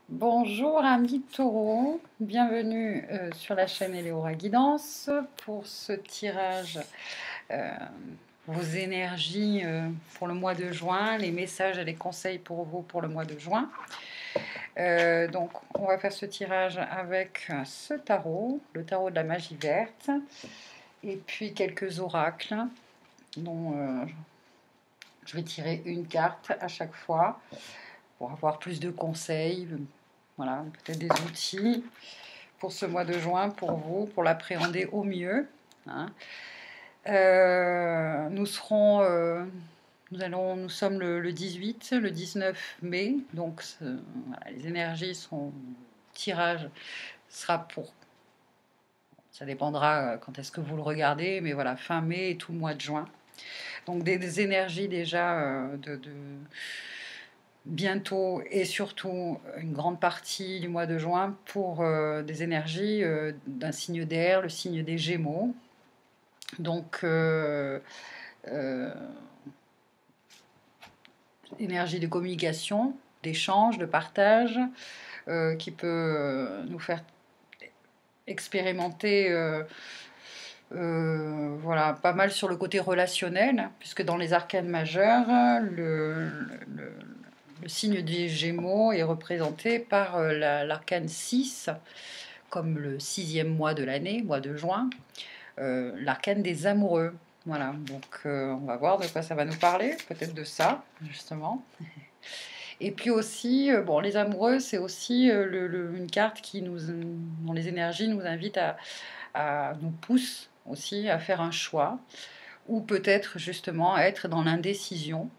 Bonjour amis taureaux, bienvenue sur la chaîne Eleora Guidance pour ce tirage, euh, vos énergies pour le mois de juin, les messages et les conseils pour vous pour le mois de juin. Donc on va faire ce tirage avec ce tarot, le tarot de la magie verte, et puis quelques oracles dont je vais tirer une carte à chaque fois pour avoir plus de conseils. Voilà, peut-être des outils pour ce mois de juin, pour vous, pour l'appréhender au mieux. Hein. Nous sommes le 18, le 19 mai, donc voilà, les énergies sont... Tirage sera pour... Ça dépendra quand est-ce que vous le regardez, mais voilà, fin mai et tout le mois de juin. Donc des énergies déjà de bientôt et surtout une grande partie du mois de juin pour des énergies d'un signe d'air, le signe des Gémeaux. Donc, énergie de communication, d'échange, de partage, qui peut nous faire expérimenter voilà, pas mal sur le côté relationnel, puisque dans les arcanes majeures, le signe des Gémeaux est représenté par l'arcane 6, comme le 6e mois de l'année, mois de juin, l'arcane des amoureux. Voilà, donc on va voir de quoi ça va nous parler, peut-être de ça, justement. Et puis aussi, bon, les amoureux, c'est aussi une carte dont les énergies nous invitent nous poussent aussi à faire un choix, ou peut-être justement à être dans l'indécision.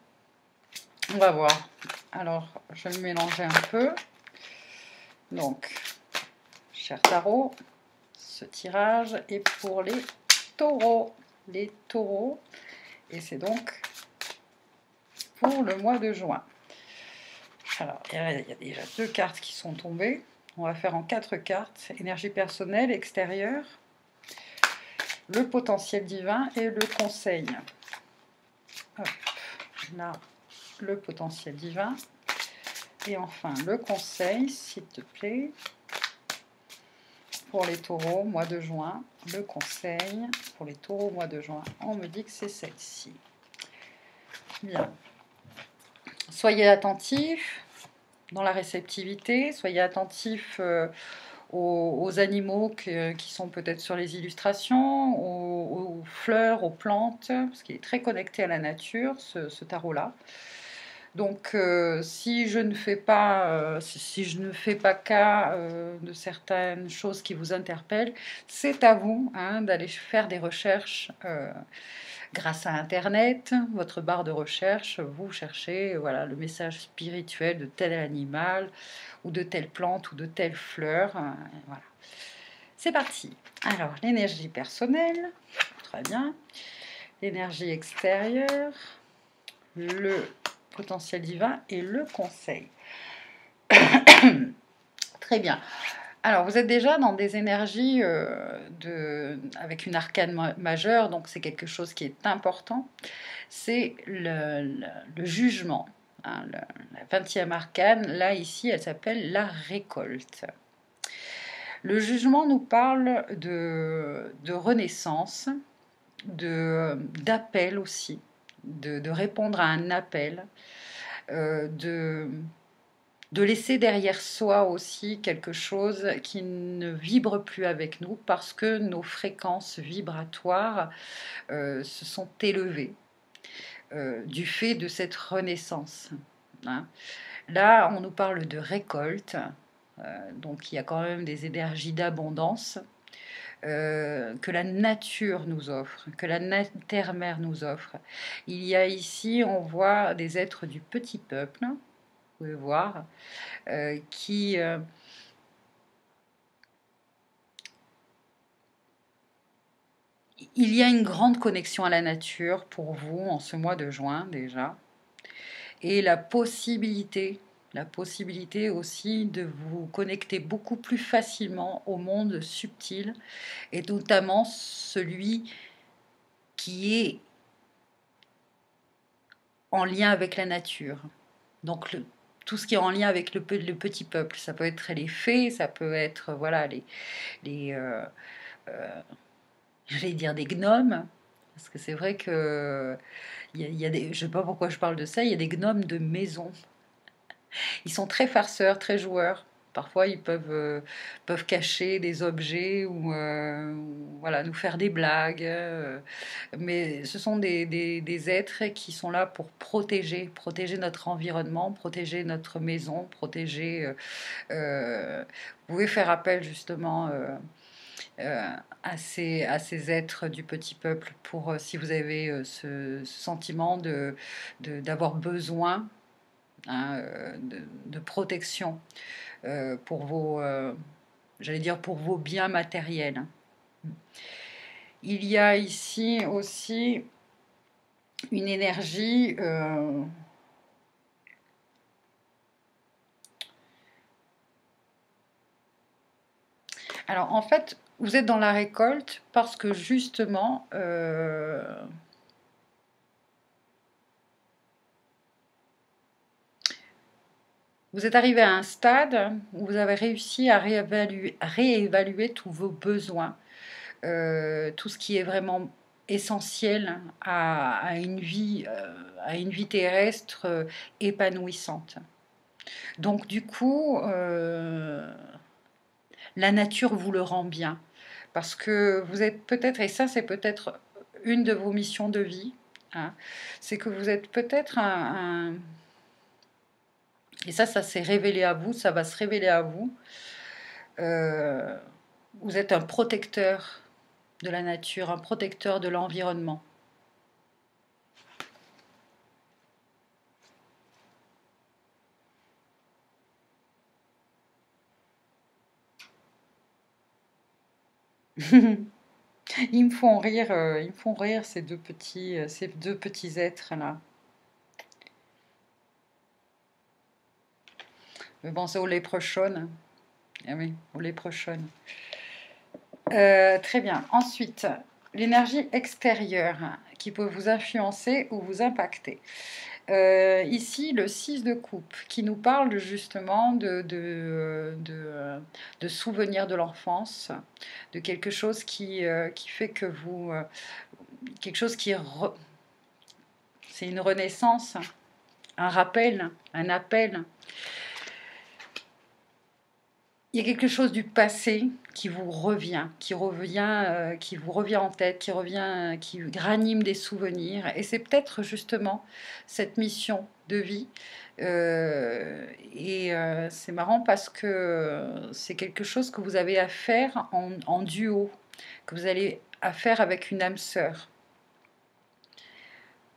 On va voir. Alors, je vais me mélanger un peu. Donc, cher tarot, ce tirage est pour les taureaux. Les taureaux. Et c'est donc pour le mois de juin. Alors, il y a déjà 2 cartes qui sont tombées. On va faire en 4 cartes. Énergie personnelle, extérieure, le potentiel divin et le conseil. Hop, là, le potentiel divin. Et enfin, le conseil, s'il te plaît, pour les taureaux, mois de juin. Le conseil pour les taureaux, mois de juin. On me dit que c'est celle-ci. Bien. Soyez attentifs dans la réceptivité. Soyez attentifs aux animaux qui sont peut-être sur les illustrations, aux fleurs, aux plantes, parce qu'il est très connecté à la nature, ce tarot-là. Donc, si je ne fais pas cas de certaines choses qui vous interpellent, c'est à vous d'aller faire des recherches grâce à Internet, votre barre de recherche. Vous cherchez voilà, le message spirituel de tel animal, ou de telle plante, ou de telle fleur. Voilà. C'est parti. Alors, l'énergie personnelle, très bien. L'énergie extérieure, le potentiel divin et le conseil. Très bien. Alors, vous êtes déjà dans des énergies avec une arcane majeure, donc c'est quelque chose qui est important. C'est le jugement. La 20e arcane, là, ici, elle s'appelle la récolte. Le jugement nous parle de renaissance, d'appel aussi, de répondre à un appel, de laisser derrière soi aussi quelque chose qui ne vibre plus avec nous parce que nos fréquences vibratoires se sont élevées du fait de cette renaissance. Hein. Là, on nous parle de récolte, donc il y a quand même des énergies d'abondance que la nature nous offre, que la terre-mère nous offre. Il y a ici, on voit des êtres du petit peuple, vous pouvez voir, qui il y a une grande connexion à la nature pour vous en ce mois de juin déjà, et la possibilité aussi de vous connecter beaucoup plus facilement au monde subtil, et notamment celui qui est en lien avec la nature. Donc tout ce qui est en lien avec le petit peuple. Ça peut être les fées, ça peut être voilà les j'allais dire des gnomes, parce que c'est vrai que il y a des, je sais pas pourquoi je parle de ça, il y a des gnomes de maison. Ils sont très farceurs, très joueurs. Parfois, ils peuvent cacher des objets ou, voilà, nous faire des blagues. Mais ce sont des êtres qui sont là pour protéger notre environnement, protéger notre maison, protéger. Vous pouvez faire appel justement à ces êtres du petit peuple pour, si vous avez ce sentiment d'avoir besoin, hein, de protection pour vos, j'allais dire pour vos biens matériels. Il y a ici aussi une énergie alors en fait vous êtes dans la récolte parce que justement vous êtes arrivé à un stade où vous avez réussi à réévaluer tous vos besoins, tout ce qui est vraiment essentiel à une vie terrestre épanouissante. Donc du coup, la nature vous le rend bien, parce que vous êtes peut-être, et ça c'est peut-être une de vos missions de vie, hein, c'est que vous êtes peut-être et ça s'est révélé à vous, ça va se révéler à vous. Euh, vous êtes un protecteur de la nature, un protecteur de l'environnement. Ils me font rire ces deux petits êtres là. Mais bon, c'est aux léprechaune. Ah oui, aux léprechaune. Très bien. Ensuite, l'énergie extérieure qui peut vous influencer ou vous impacter. Ici, le 6 de coupe qui nous parle justement de souvenirs de l'enfance, de quelque chose qui fait que vous... quelque chose c'est une renaissance, un rappel, un appel. Il y a quelque chose du passé qui vous revient, qui vous revient en tête, qui ranime des souvenirs. Et c'est peut-être justement cette mission de vie. C'est marrant parce que c'est quelque chose que vous avez à faire en duo, que vous allez à faire avec une âme sœur.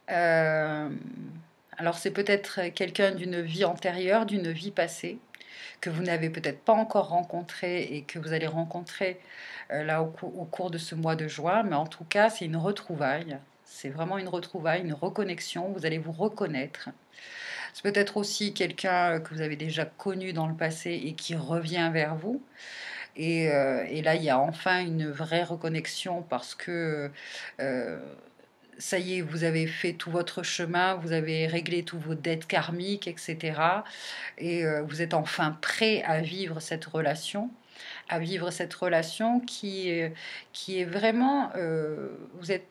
Alors c'est peut-être quelqu'un d'une vie antérieure, d'une vie passée, que vous n'avez peut-être pas encore rencontré et que vous allez rencontrer là au cours de ce mois de juin. Mais en tout cas, c'est une retrouvaille. C'est vraiment une retrouvaille, une reconnexion. Vous allez vous reconnaître. C'est peut-être aussi quelqu'un que vous avez déjà connu dans le passé et qui revient vers vous. Et là, il y a enfin une vraie reconnexion parce que ça y est, vous avez fait tout votre chemin, vous avez réglé tous vos dettes karmiques, etc. Et vous êtes enfin prêt à vivre cette relation qui est vraiment, vous êtes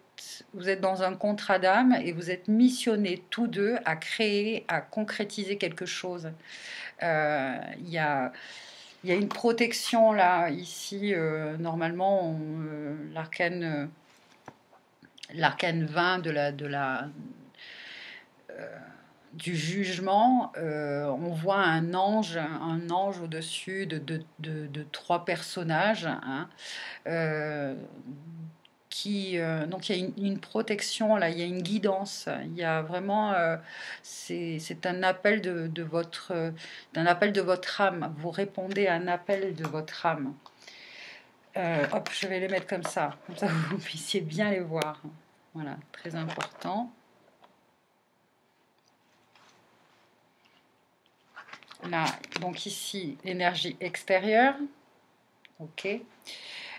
dans un contrat d'âme et vous êtes missionnés tous deux à créer, à concrétiser quelque chose. Il y a, il y a une protection là, ici, normalement, l'arcane 20 du jugement, on voit un ange au-dessus de trois personnages, hein, euh, donc il y a une protection là, il y a une guidance, il y a vraiment, c'est un appel d'un appel de votre âme. Vous répondez à un appel de votre âme. Hop, je vais les mettre comme ça vous puissiez bien les voir. Voilà, très important. Là, donc ici, l'énergie extérieure. Ok.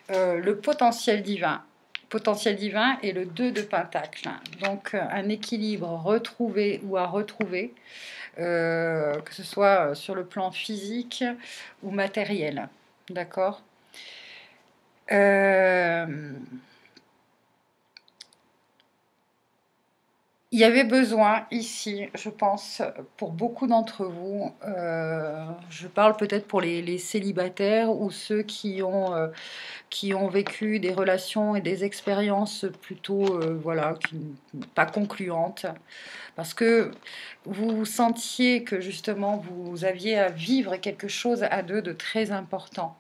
Le potentiel divin. potentiel divin et le 2 de Pentacle. Donc un équilibre retrouvé ou à retrouver, que ce soit sur le plan physique ou matériel. D'accord. Il y avait besoin ici, je pense, pour beaucoup d'entre vous, je parle peut-être pour les célibataires ou ceux qui ont vécu des relations et des expériences plutôt, voilà, pas concluantes, parce que vous sentiez que justement vous aviez à vivre quelque chose à deux de très important.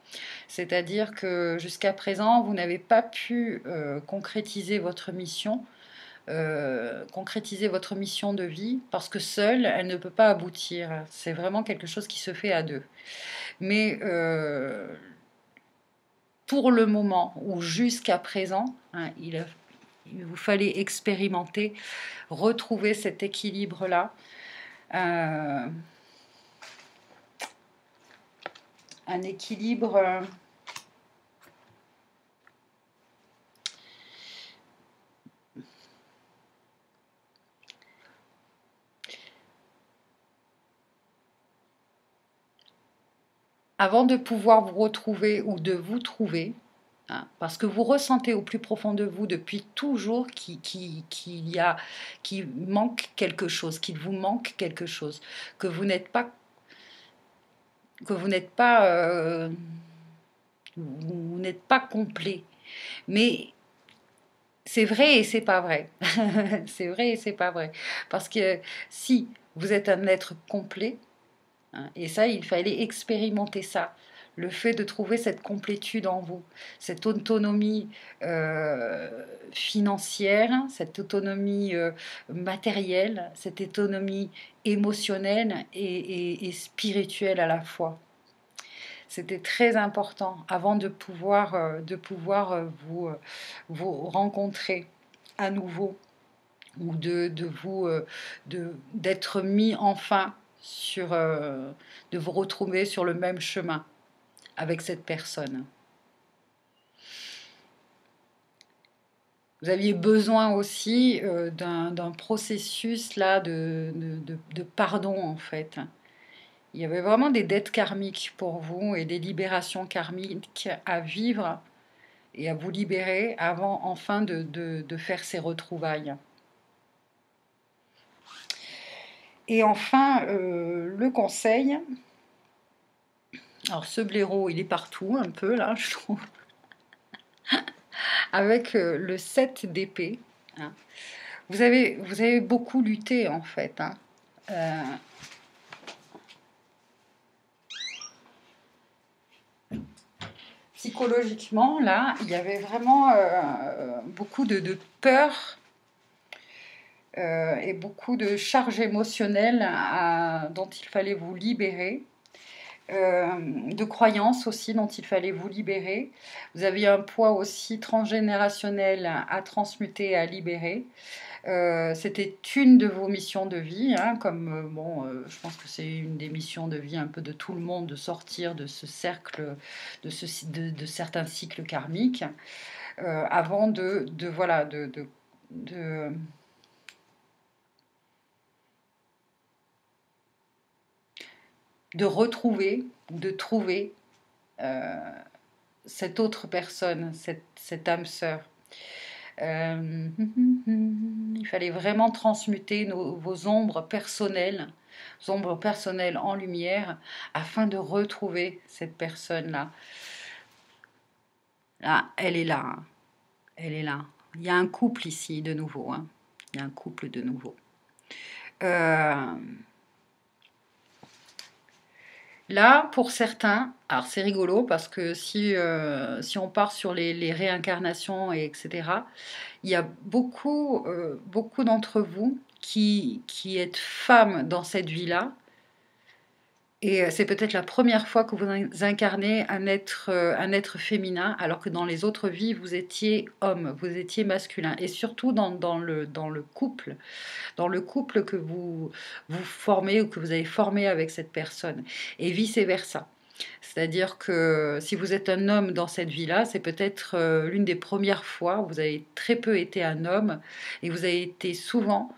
C'est-à-dire que jusqu'à présent, vous n'avez pas pu concrétiser votre mission. Concrétiser votre mission de vie, parce que seule, elle ne peut pas aboutir. C'est vraiment quelque chose qui se fait à deux. Mais pour le moment, ou jusqu'à présent, hein, il vous fallait expérimenter, retrouver cet équilibre-là. Un équilibre... avant de pouvoir vous retrouver ou de vous trouver, hein, parce que vous ressentez au plus profond de vous depuis toujours qu'il manque quelque chose, qu'il vous manque quelque chose, que vous n'êtes pas, vous n'êtes pas complet. Mais c'est vrai et c'est pas vrai. C'est vrai et c'est pas vrai. Parce que si vous êtes un être complet, hein, et ça, il fallait expérimenter ça. Le fait de trouver cette complétude en vous, cette autonomie financière, cette autonomie matérielle, cette autonomie émotionnelle et spirituelle à la fois. C'était très important avant de pouvoir, vous rencontrer à nouveau ou d'être mis enfin sur, de vous retrouver sur le même chemin avec cette personne. Vous aviez besoin aussi d'un processus là de pardon en fait. Il y avait vraiment des dettes karmiques pour vous et des libérations karmiques à vivre et à vous libérer avant enfin de faire ces retrouvailles. Et enfin, le conseil. Alors ce blaireau, il est partout un peu là, je trouve. Avec le 7 d'épée. Hein. Vous avez beaucoup lutté en fait. Hein. Psychologiquement, là, il y avait vraiment beaucoup de peur et beaucoup de charges émotionnelles dont il fallait vous libérer. De croyances aussi dont il fallait vous libérer. Vous aviez un poids aussi transgénérationnel à transmuter, à libérer. C'était une de vos missions de vie, hein, comme je pense que c'est une des missions de vie un peu de tout le monde, de sortir de ce cercle, de certains cycles karmiques, avant de retrouver, de trouver cette autre personne, cette âme sœur. Il fallait vraiment transmuter vos ombres personnelles en lumière, afin de retrouver cette personne-là. Là, elle est là. Hein. Elle est là. Il y a un couple ici, de nouveau. Hein. Il y a un couple de nouveau. Là, pour certains, alors c'est rigolo parce que si on part sur les réincarnations, etc., il y a beaucoup d'entre vous qui êtes femmes dans cette vie-là. Et c'est peut-être la première fois que vous incarnez un être féminin, alors que dans les autres vies, vous étiez homme, vous étiez masculin. Et surtout dans le couple que vous formez ou que vous avez formé avec cette personne. Et vice-versa. C'est-à-dire que si vous êtes un homme dans cette vie-là, c'est peut-être l'une des premières fois où vous avez très peu été un homme et vous avez été souvent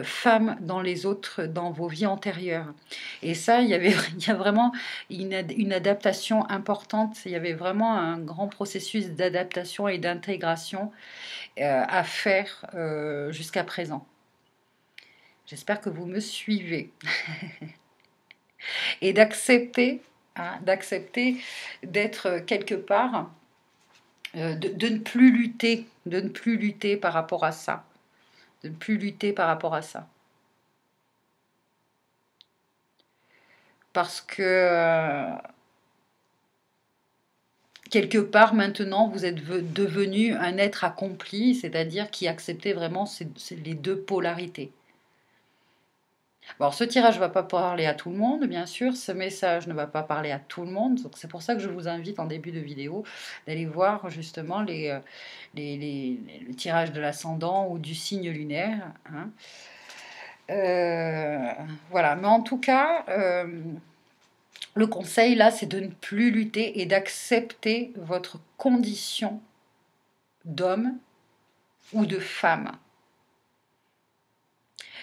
femme dans les autres, dans vos vies antérieures. Et ça, il y a vraiment une adaptation importante. Il y avait vraiment un grand processus d'adaptation et d'intégration à faire jusqu'à présent. J'espère que vous me suivez. Et d'accepter, hein, d'accepter d'être quelque part, de ne plus lutter, de ne plus lutter par rapport à ça, de ne plus lutter par rapport à ça. Parce que quelque part maintenant vous êtes devenu un être accompli, c'est-à-dire qui acceptait vraiment les deux polarités. Alors, ce tirage ne va pas parler à tout le monde, bien sûr. Ce message ne va pas parler à tout le monde. Donc, c'est pour ça que je vous invite en début de vidéo d'aller voir justement le tirage de l'ascendant ou du signe lunaire. Hein. Voilà. Mais en tout cas, le conseil là, c'est de ne plus lutter et d'accepter votre condition d'homme ou de femme.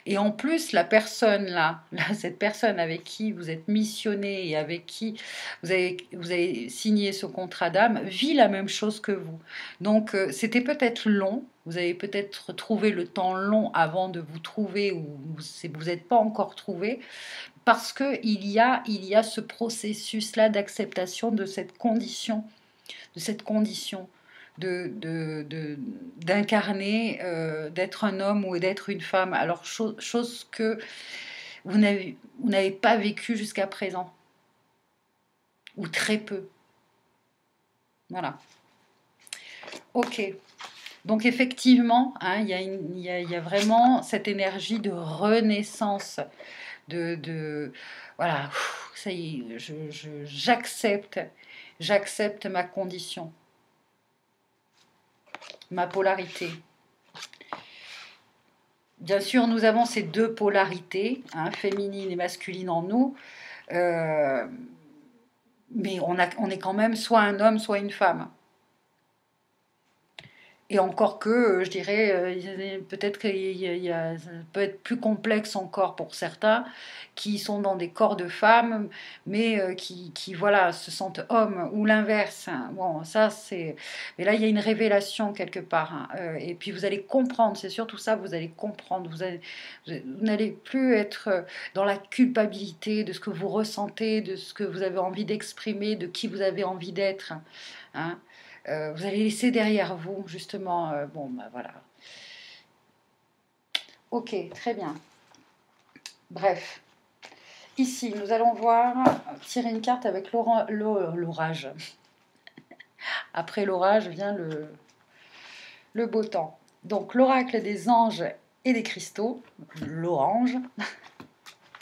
Et en plus, la personne là, cette personne avec qui vous êtes missionné et avec qui vous avez signé ce contrat d'âme, vit la même chose que vous. Donc, c'était peut-être long. Vous avez peut-être trouvé le temps long avant de vous trouver ou vous n'êtes pas encore trouvé. Parce qu'il y a ce processus-là d'acceptation de cette condition. D'incarner, d'être un homme ou d'être une femme. Alors, chose que vous n'avez pas vécu jusqu'à présent. Ou très peu. Voilà. Ok. Donc, effectivement, hein, il y a vraiment cette énergie de renaissance. Voilà, ça y est, j'accepte ma condition. Ma polarité. Bien sûr, nous avons ces deux polarités, hein, féminine et masculine en nous, mais on est quand même soit un homme, soit une femme. Et encore que, je dirais, peut-être que ça peut être plus complexe encore pour certains qui sont dans des corps de femmes, mais qui voilà, se sentent hommes ou l'inverse. Hein. Bon, ça c'est. Mais là, il y a une révélation quelque part. Hein. Et puis vous allez comprendre, c'est surtout ça, vous allez comprendre. Vous n'allez plus être dans la culpabilité de ce que vous ressentez, de ce que vous avez envie d'exprimer, de qui vous avez envie d'être. Hein. Vous allez laisser derrière vous, justement, bon, bah voilà. Ok, très bien. Bref. Ici, nous allons tirer une carte avec l'orage. Après l'orage vient le beau temps. Donc, l'oracle des anges et des cristaux, l'orange.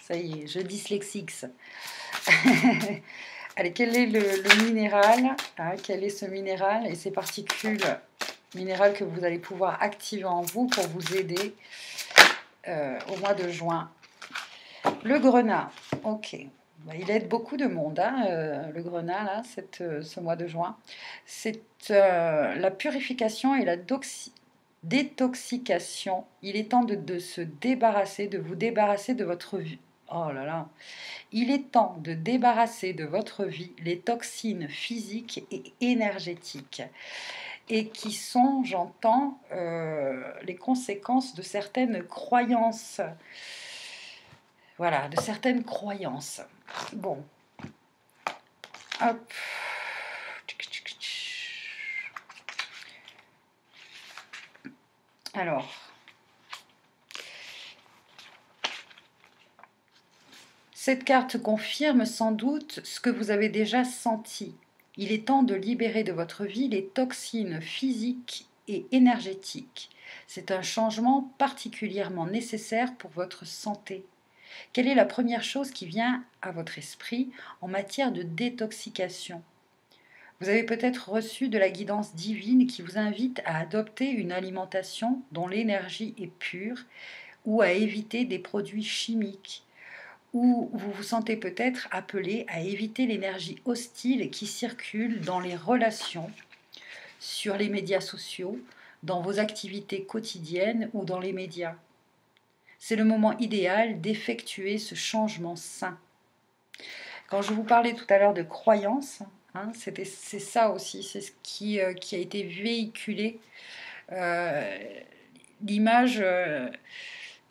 Ça y est, je dyslexique. Allez, quel est le minéral, hein, quel est ce minéral et ces particules minérales que vous allez pouvoir activer en vous pour vous aider au mois de juin. Le grenat, ok. Il aide beaucoup de monde, hein, le grenat, là, ce mois de juin. C'est la purification et la détoxication. Il est temps de se débarrasser, de vous débarrasser de votre vie. Oh là là. Il est temps de débarrasser de votre vie les toxines physiques et énergétiques et qui sont, j'entends, les conséquences de certaines croyances. Voilà, de certaines croyances. Bon. Hop. Alors. Cette carte confirme sans doute ce que vous avez déjà senti. Il est temps de libérer de votre vie les toxines physiques et énergétiques. C'est un changement particulièrement nécessaire pour votre santé. Quelle est la première chose qui vient à votre esprit en matière de détoxication ? Vous avez peut-être reçu de la guidance divine qui vous invite à adopter une alimentation dont l'énergie est pure ou à éviter des produits chimiques ou vous vous sentez peut-être appelé à éviter l'énergie hostile qui circule dans les relations, sur les médias sociaux, dans vos activités quotidiennes ou dans les médias. C'est le moment idéal d'effectuer ce changement sain. Quand je vous parlais tout à l'heure de croyance, hein, c'est ça aussi, c'est ce qui a été véhiculé. L'image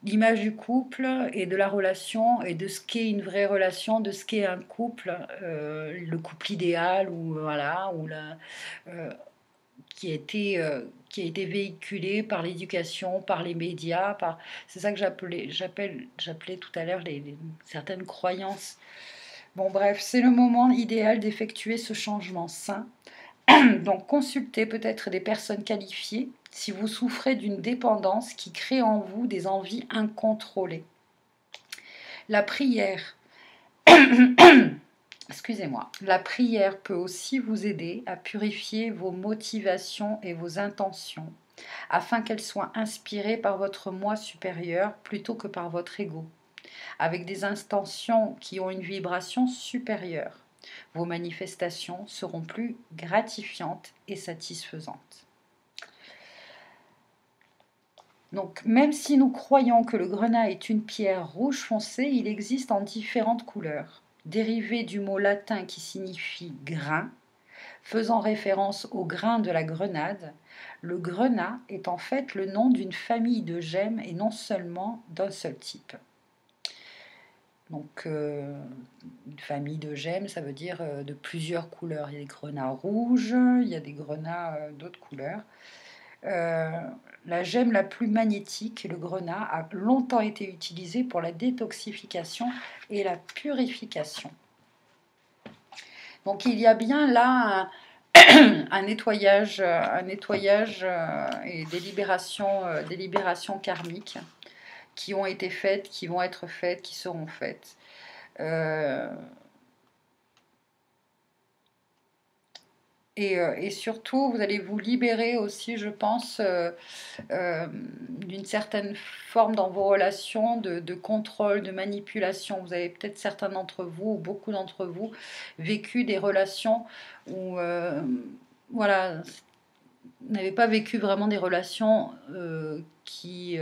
du couple et de la relation et de ce qu'est une vraie relation, de ce qu'est un couple, le couple idéal ou voilà, ou qui a été véhiculé par l'éducation, par les médias, c'est ça que j'appelais tout à l'heure certaines croyances. Bon bref, c'est le moment idéal d'effectuer ce changement sain. Donc consultez peut-être des personnes qualifiées si vous souffrez d'une dépendance qui crée en vous des envies incontrôlées. La prière, excusez-moi, la prière peut aussi vous aider à purifier vos motivations et vos intentions afin qu'elles soient inspirées par votre moi supérieur plutôt que par votre ego, avec des intentions qui ont une vibration supérieure. Vos manifestations seront plus gratifiantes et satisfaisantes. Donc, même si nous croyons que le grenat est une pierre rouge foncé, il existe en différentes couleurs. Dérivé du mot latin qui signifie grain, faisant référence au grain de la grenade, le grenat est en fait le nom d'une famille de gemmes et non seulement d'un seul type. Donc, une famille de gemmes, ça veut dire de plusieurs couleurs. Il y a des grenats rouges, il y a des grenats d'autres couleurs. La gemme la plus magnétique, le grenat, a longtemps été utilisée pour la détoxification et la purification. Donc, il y a bien là un nettoyage et des libérations karmiques qui ont été faites, qui vont être faites, qui seront faites. Et surtout, vous allez vous libérer aussi, je pense, d'une certaine forme dans vos relations de contrôle, de manipulation. Vous avez peut-être certains d'entre vous, ou beaucoup d'entre vous, vécu des relations où, voilà, vous n'avez pas vécu vraiment des relations qui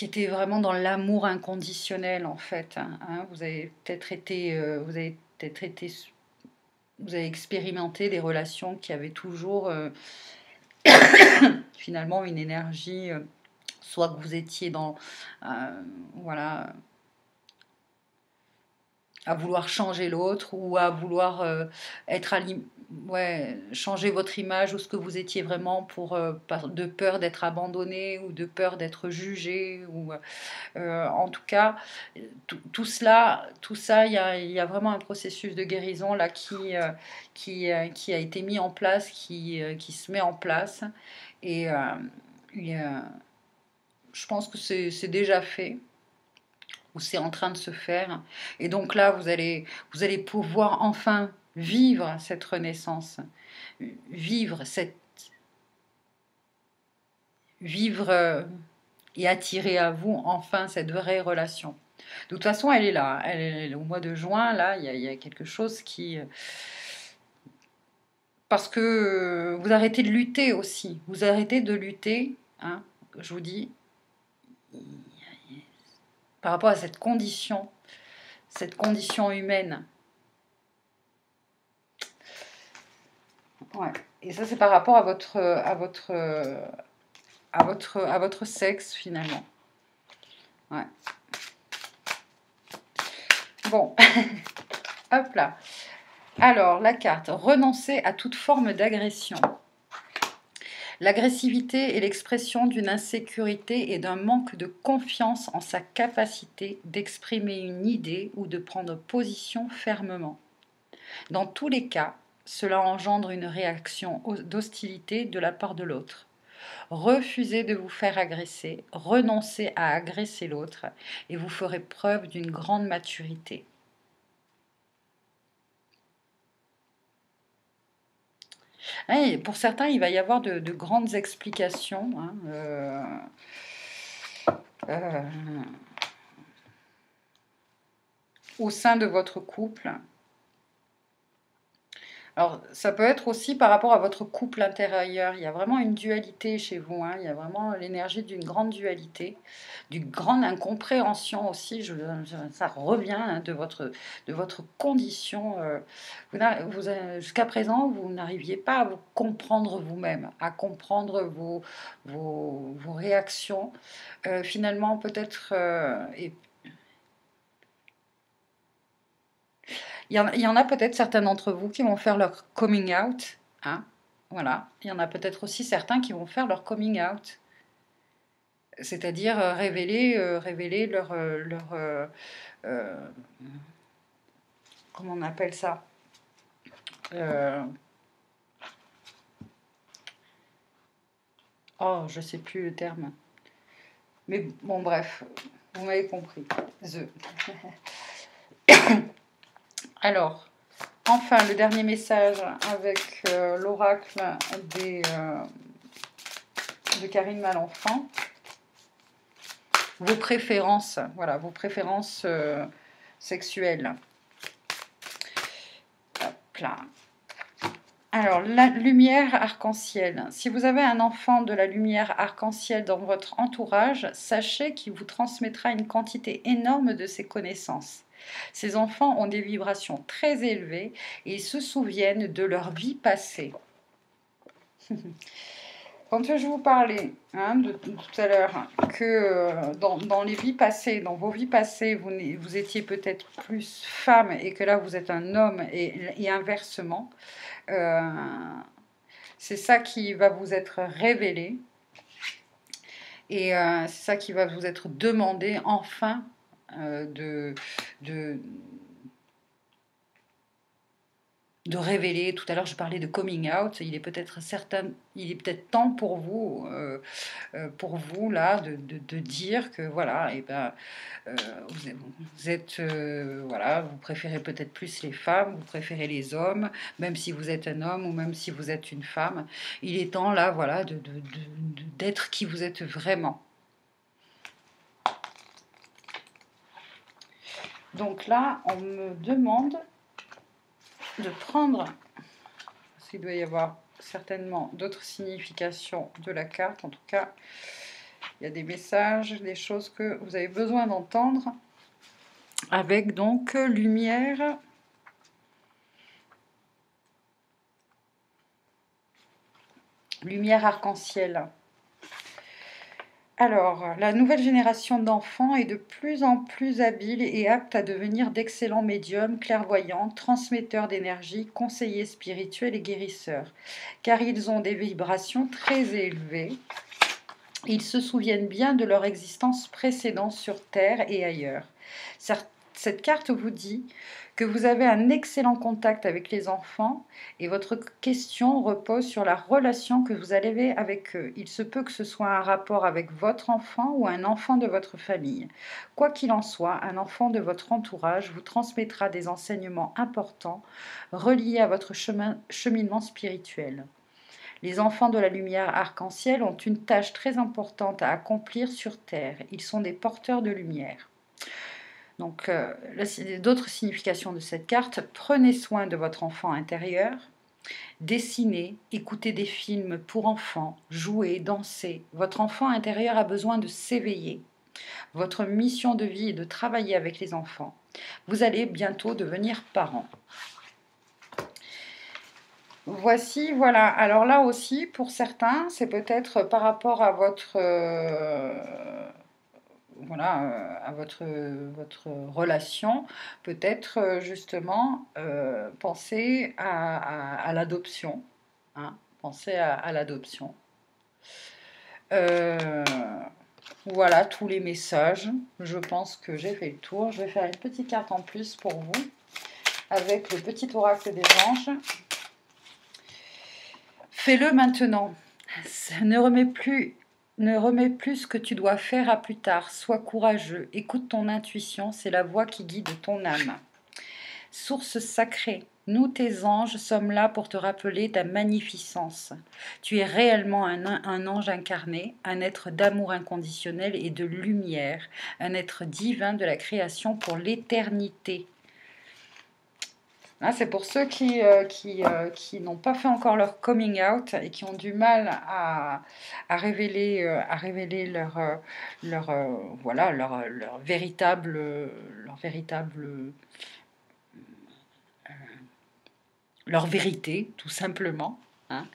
étaient vraiment dans l'amour inconditionnel, en fait. Hein. Vous avez peut-être été... vous avez expérimenté des relations qui avaient toujours finalement une énergie, soit que vous étiez dans voilà, à vouloir changer l'autre ou à vouloir changer votre image ou ce que vous étiez vraiment de peur d'être abandonné ou de peur d'être jugé ou en tout cas tout ça il y a vraiment un processus de guérison là qui a été mis en place, qui se met en place et je pense que c'est déjà fait ou c'est en train de se faire. Et donc là, vous allez pouvoir enfin vivre cette renaissance, vivre et attirer à vous enfin cette vraie relation. De toute façon, elle est là. Au mois de juin, là, il y a quelque chose qui... Parce que vous arrêtez de lutter aussi. Vous arrêtez de lutter, hein, je vous dis, par rapport à cette condition humaine. Ouais. Et ça, c'est par rapport à votre sexe, finalement. Ouais. Bon, hop là. Alors, la carte, renoncer à toute forme d'agression. L'agressivité est l'expression d'une insécurité et d'un manque de confiance en sa capacité d'exprimer une idée ou de prendre position fermement. Dans tous les cas, cela engendre une réaction d'hostilité de la part de l'autre. Refusez de vous faire agresser, renoncez à agresser l'autre et vous ferez preuve d'une grande maturité. Et pour certains, il va y avoir de grandes explications. Hein, au sein de votre couple. Alors, ça peut être aussi par rapport à votre couple intérieur. Il y a vraiment une dualité chez vous, hein. Il y a vraiment l'énergie d'une grande dualité, d'une grande incompréhension aussi. Ça revient, hein, de votre condition. Jusqu'à présent, vous n'arriviez pas à vous comprendre vous-même, à comprendre vos réactions. Finalement, peut-être, il y en a peut-être certains d'entre vous qui vont faire leur coming out, hein, voilà. Il y en a peut-être aussi certains qui vont faire leur coming out, c'est-à-dire révéler euh, comment on appelle ça, euh, oh, je sais plus le terme, mais bon, bref, vous m'avez compris. The. Alors, enfin, le dernier message avec l'oracle de Karine Malenfant. Vos préférences, voilà, vos préférences sexuelles. Hop là. Alors, la lumière arc-en-ciel. Si vous avez un enfant de la lumière arc-en-ciel dans votre entourage, sachez qu'il vous transmettra une quantité énorme de ses connaissances. Ces enfants ont des vibrations très élevées et ils se souviennent de leur vie passée. Quand je vous parlais, hein, de tout à l'heure, que dans les vies passées, dans vos vies passées, vous étiez peut-être plus femme et que là vous êtes un homme et inversement, c'est ça qui va vous être révélé et c'est ça qui va vous être demandé enfin de révéler. Tout à l'heure, je parlais de coming out. Il est peut-être temps pour vous là, de dire que voilà, et ben, vous êtes, voilà, vous préférez peut-être plus les femmes, vous préférez les hommes, même si vous êtes un homme ou même si vous êtes une femme. Il est temps là, voilà, d'être qui vous êtes vraiment. Donc là, on me demande de prendre, parce qu'il doit y avoir certainement d'autres significations de la carte. En tout cas, il y a des messages, des choses que vous avez besoin d'entendre, avec donc lumière, lumière arc-en-ciel. Alors, la nouvelle génération d'enfants est de plus en plus habile et apte à devenir d'excellents médiums, clairvoyants, transmetteurs d'énergie, conseillers spirituels et guérisseurs, car ils ont des vibrations très élevées. Ils se souviennent bien de leur existence précédente sur Terre et ailleurs. Cette carte vous dit que vous avez un excellent contact avec les enfants et votre question repose sur la relation que vous avez avec eux. Il se peut que ce soit un rapport avec votre enfant ou un enfant de votre famille. Quoi qu'il en soit, un enfant de votre entourage vous transmettra des enseignements importants reliés à votre cheminement spirituel. Les enfants de la lumière arc-en-ciel ont une tâche très importante à accomplir sur Terre. Ils sont des porteurs de lumière. Donc, d'autres significations de cette carte. Prenez soin de votre enfant intérieur. Dessinez, écoutez des films pour enfants, jouez, dansez. Votre enfant intérieur a besoin de s'éveiller. Votre mission de vie est de travailler avec les enfants. Vous allez bientôt devenir parent. Voici, voilà. Alors là aussi, pour certains, c'est peut-être par rapport à votre, voilà, à votre relation, peut-être justement penser à l'adoption. Hein, penser à l'adoption. Voilà tous les messages. Je pense que j'ai fait le tour. Je vais faire une petite carte en plus pour vous avec le petit oracle des anges. Fais-le maintenant. Ne remets plus ce que tu dois faire à plus tard. Sois courageux. Écoute ton intuition. C'est la voix qui guide ton âme. Source sacrée. Nous, tes anges, sommes là pour te rappeler ta magnificence. Tu es réellement un ange incarné, un être d'amour inconditionnel et de lumière, un être divin de la création pour l'éternité. Là, c'est pour ceux qui n'ont pas fait encore leur coming out et qui ont du mal à révéler voilà, leur vérité, tout simplement. Hein.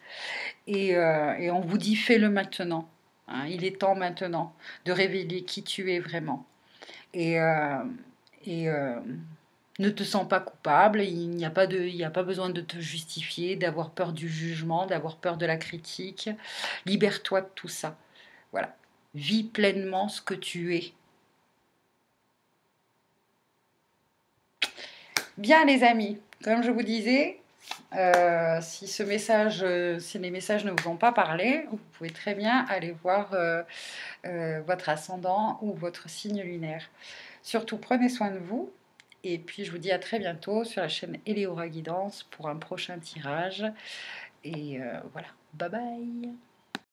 Et on vous dit, fais-le maintenant. Hein. Il est temps maintenant de révéler qui tu es vraiment. Et, euh, et ne te sens pas coupable, il n'y a pas besoin de te justifier, d'avoir peur du jugement, d'avoir peur de la critique. Libère-toi de tout ça. Voilà. Vis pleinement ce que tu es. Bien les amis, comme je vous disais, si les messages ne vous ont pas parlé, vous pouvez très bien aller voir votre ascendant ou votre signe lunaire. Surtout, prenez soin de vous. Et puis, je vous dis à très bientôt sur la chaîne Eleora Guidance pour un prochain tirage. Et voilà, bye bye!